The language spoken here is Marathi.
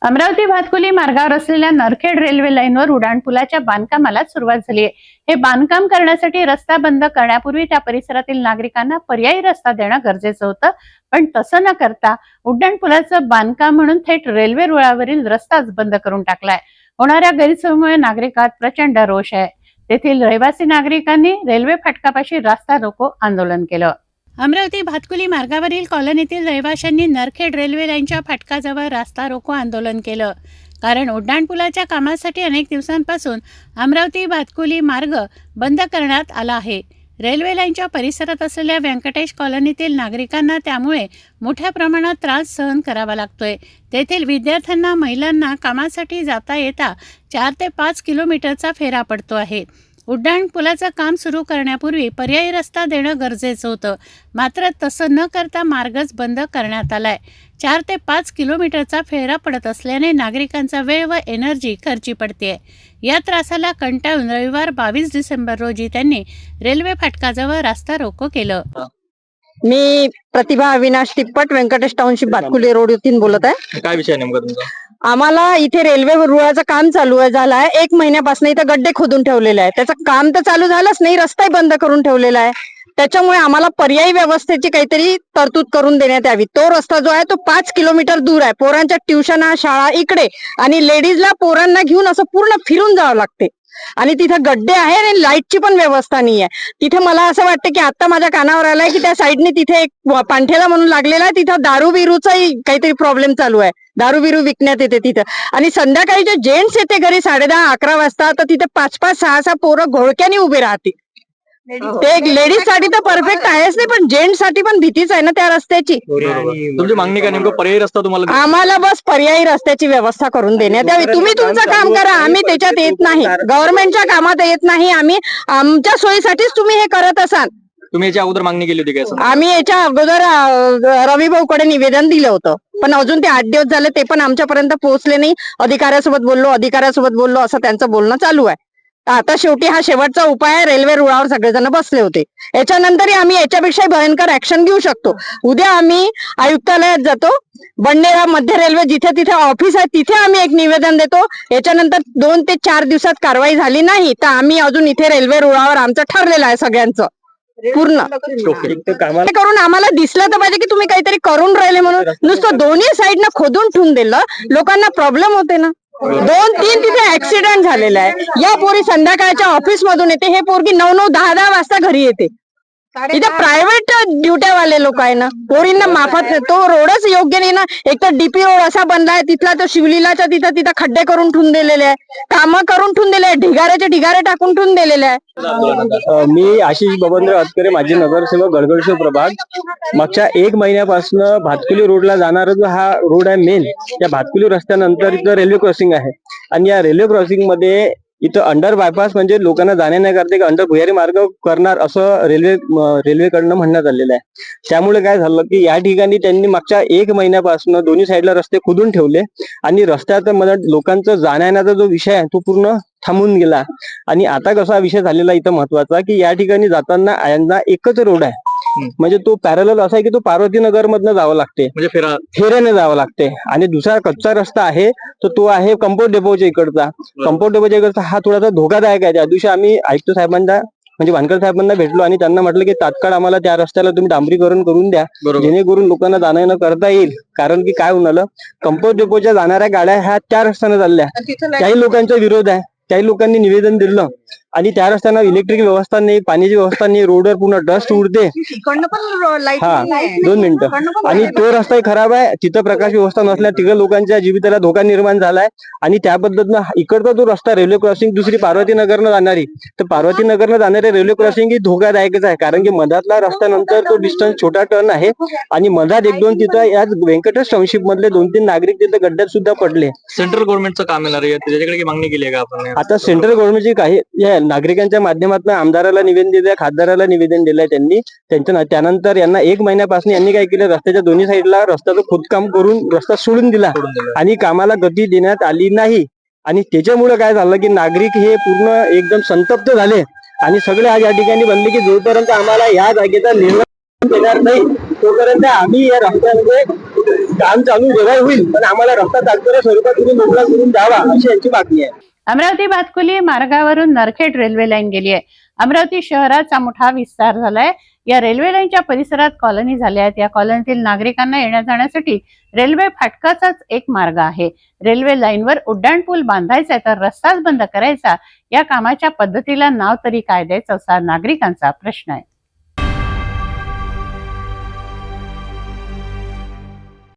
अमरावती भातकुली मार्गावर असलेल्या नरखेड रेल्वे लाईनवर उड्डाणपुलाच्या बांधकामाला सुरुवात झाली आहे। हे बांधकाम करण्यासाठी रस्ता बंद करण्यापूर्वी त्या परिसरातील नागरिकांना पर्यायी रस्ता देणं गरजेचं होतं, पण तसं न करता उड्डाणपुलाचं बांधकाम म्हणून थेट रेल्वे रुळावरील रस्ताच बंद करून टाकलाय। होणाऱ्या गैरसोयीमुळे नागरिकांत प्रचंड रोष आहे। तेथील रहिवासी नागरिकांनी रेल्वे फाटकापाशी रास्ता रोको आंदोलन केलं। अमरावती भातकुली मार्गावरील कॉलनीतील रहिवाशांनी नरखेड रेल्वे लाईनच्या फाटकाजवळ रास्ता रोको आंदोलन केलं, कारण उड्डाणपुलाच्या कामासाठी अनेक दिवसांपासून अमरावती भातकुली मार्ग बंद करण्यात आला आहे। रेल्वे लाईनच्या परिसरात असलेल्या व्यंकटेश कॉलनीतील नागरिकांना त्यामुळे मोठ्या प्रमाणात त्रास सहन करावा लागतोय। तेथील विद्यार्थ्यांना, महिलांना कामासाठी जाता येता 4 ते 5 किलोमीटरचा फेरा पडतो आहे। उड्डाणपुलाचं काम सुरू करण्यापूर्वी पर्यायी रस्ता देणं गरजेचं होतं, मात्र तसं न करता मार्गच बंद करण्यात आलाय। 4 ते 5 किलोमीटरचा फेरा पडत असल्याने नागरिकांचा वेळ व एनर्जी खर्ची पडते। या त्रासाला कंटाळून रविवार 22 डिसेंबर रोजी त्यांनी रेल्वे फाटकाजवळ रास्ता रोको केलं। मी प्रतिभा अविनाश तिप्पट, व्यंकटेश टाउनशिप, भातकुली रोड येथून बोलत आहे। काय विषय नेमका तुमचा? आम्हाला इथे रेल्वे रुळाचं काम चालू झालंय। 1 महिन्यापासून इथे गड्डे खोदून ठेवलेले आहे। त्याचं काम तर चालू झालंच नाही, रस्ताही बंद करून ठेवलेला आहे। त्याच्यामुळे आम्हाला पर्यायी व्यवस्थेची काहीतरी तरतूद करून देण्यात यावी। तो रस्ता जो आहे तो 5 किलोमीटर दूर आहे। पोरांच्या ट्युशन, शाळा इकडे, आणि लेडीजला पोरांना घेऊन असं पूर्ण फिरून जावं लागते, आणि तिथे गड्डे आहे आणि लाईटची पण व्यवस्था नाही आहे। तिथे मला असं वाटतं की आता माझ्या कानावर आलाय की त्या साईडने तिथे एक पांठेला म्हणून लागलेला आहे, तिथं दारू बिरूचाही काहीतरी प्रॉब्लेम चालू आहे। दारू बिरू विकण्यात येते तिथं, आणि संध्याकाळी जे जेंट्स येते घरी 10:30-11 वाजता, तर तिथे 5-5, 6-6 पोरं घोळक्याने उभे राहते। ते लेडीज साठी तर परफेक्ट आहेच नाही, पण जेंट्स साठी पण भीतीच आहे ना त्या रस्त्याची। तुमची मागणी काय नेमकं? पर्यायी रस्ता तुम्हाला? आम्हाला बस पर्यायी रस्त्याची व्यवस्था करून देण्यात यावी। तुम्ही तुमचं काम करा, आम्ही त्याच्यात येत नाही, गव्हर्नमेंटच्या कामात येत नाही आम्ही। आमच्या सोयीसाठीच तुम्ही हे करत असाल। तुम्ही याच्या अगोदर मागणी केली होती काय? आम्ही याच्या अगोदर रवी भाऊकडे निवेदन दिलं होतं, पण अजून ते 8 दिवस झाले, ते पण आमच्यापर्यंत पोहोचले नाही। अधिकाऱ्यासोबत बोललो असं त्यांचं बोलणं चालू आहे। आता शेवटी हा शेवटचा उपाय आहे। रेल्वे रुळावर सगळेजण बसले होते, याच्यानंतरही आम्ही याच्यापेक्षा भयंकर ऍक्शन घेऊ शकतो। उद्या आम्ही आयुक्तालयात जातो, बंडेरा मध्य रेल्वे जिथे तिथे ऑफिस आहे तिथे आम्ही एक निवेदन देतो। याच्यानंतर 2 ते 4 दिवसात कारवाई झाली नाही तर आम्ही अजून इथे रेल्वे रुळावर आमचं ठरलेलं आहे सगळ्यांचं पूर्ण करून। आम्हाला दिसलं तर पाहिजे की तुम्ही काहीतरी करून राहिले म्हणून। नुसतं दोन्ही साईडनं खोदून ठेवून दिलं, लोकांना प्रॉब्लेम होते ना। 2-3 तिथे ऍक्सिडेंट झालेला आहे। या पोरी संध्याकाळच्या ऑफिस मधून येते, हे पोरगी 9-9, 10-10 वाजता घरी येते। इथे प्रायव्हेट ड्युट्यावाले लोक आहे ना, पोरींना माफत तो रोडच योग्य नाही ना। एक तर डीपी रोड असा बनलाय, तिथला तो शिवलीलाच्या तिथं खड्डे करून ठेवून दिलेले आहे, कामं करून ठेवून दिले आहे, ढिगारे टाकून ठेवून दिलेले आहे। मी आशिष बबनराव अतकरे, माझे नगरसेवक गडगडशेव प्रभाग। मागच्या 1 महिन्यापासून भातकुली रोडला जाणारा जो हा रोड आहे मेन, या भातकुली रस्त्यानंतर इथं रेल्वे क्रॉसिंग आहे, आणि या रेल्वे क्रॉसिंग मध्ये इथं अंडर बायपास म्हणजे लोकांना जाण्या नाही करते की अंडर भुयारी मार्ग करणार असं रेल्वेकडनं म्हणण्यात आलेलं आहे। त्यामुळे काय झालं की या ठिकाणी त्यांनी मागच्या 1 महिन्यापासून दोन्ही साईडला रस्ते खोदून ठेवले, आणि रस्त्यात लोकांचं जाण्याचा जो विषय आहे तो पूर्ण थांबून गेला। आणि आता कसा विषय झालेला इथं महत्वाचा की या ठिकाणी जाताना यांना एकच रोड आहे, म्हणजे तो पॅरलल असा आहे की तो पार्वतीनगर मधनं जावं लागते, म्हणजे फेऱ्याने जावं लागते। आणि दुसरा कच्चा रस्ता आहे तो आहे कंपोस्ट डेपोच्या इकडचा। कंपोस्ट डेपोच्या इकडचा हा थोडासा धोकादायक आहे। त्या दिवशी आम्ही आयुक्त साहेबांना म्हणजे वानकर साहेबांना भेटलो, आणि त्यांना म्हटलं की तात्काळ आम्हाला त्या रस्त्याला तुम्ही डांबरीकरण करून द्या, जेणेकरून लोकांना जाणं येणं करता येईल। कारण की काय होणार, कंपोस्ट डेपोच्या जाणाऱ्या गाड्या ह्या त्या रस्त्याने चालल्या, काही लोकांचा विरोध आहे, काही लोकांनी निवेदन दिलं, आणि त्या रस्त्याला इलेक्ट्रिक व्यवस्था नाही, पाण्याची व्यवस्था नाही, रोडवर पूर्ण डस्ट उडते। हा 2 मिनिटं। आणि तो रस्ताही खराब आहे, तिथं प्रकाश व्यवस्था नसल्या तिकडे लोकांच्या जीविताला धोका निर्माण झालाय। आणि त्या पद्धतीनं इकडचा जो रस्ता रेल्वे क्रॉसिंग दुसरी पार्वतीनगरनं जाणारी, तर पार्वतीनगरनं जाणारी रेल्वे क्रॉसिंग ही धोकादायकच आहे, कारण की मधातला रस्त्यानंतर तो डिस्टन्स छोटा टर्न आहे, आणि मधात 1-2 तिथं या व्यंकटेश टाउनशिप मधले 2-3 नागरिक तिथं गड्ड्यात सुद्धा पडले। सेंट्रल गव्हर्नमेंटचं काम येणार आहे, त्याच्याकडे की मागणी केली आहे का आपण? आता सेंट्रल गव्हर्नमेंटची काही नागरिकांच्या माध्यमातून आमदाराला निवेदन दिलंय, खासदाराला निवेदन दिलंय त्यांनी। त्यानंतर यांना 1 महिन्यापासून यांनी काय केलं, रस्त्याच्या दोन्ही साईडला रस्त्याचं खोदकाम करून रस्ता सोडून दिला, आणि कामाला गती देण्यात आली नाही। आणि त्याच्यामुळे काय झालं की नागरिक हे पूर्ण एकदम संतप्त झाले, आणि सगळे आज या ठिकाणी बनले की जोपर्यंत आम्हाला या जागेचा निर्णय देणार नाही तोपर्यंत आम्ही या रस्त्यामध्ये काम चालू जेव्हा होईल पण आम्हाला रस्ता तात्पुरत्या स्वरूपात तुम्ही मोकळा करून द्यावा अशी यांची मागणी आहे. अमरावती भातकुली मार्गावरून नरखेड रेल्वे लाईन गेली आहे. अमरावती शहराचा मोठा विस्तार झालाय. या रेल्वे लाईनच्या परिसरात कॉलनी झाल्या आहेत. या कॉलनीतील नागरिकांना येण्या जाण्यासाठी रेल्वे फाटकाचाच एक मार्ग आहे. रेल्वे लाईनवर उड्डाणपूल बांधायचा तर रस्ताच बंद करायचा. या कामाच्या पद्धतीला नाव तरी काय द्यायचं असा नागरिकांचा प्रश्न आहे.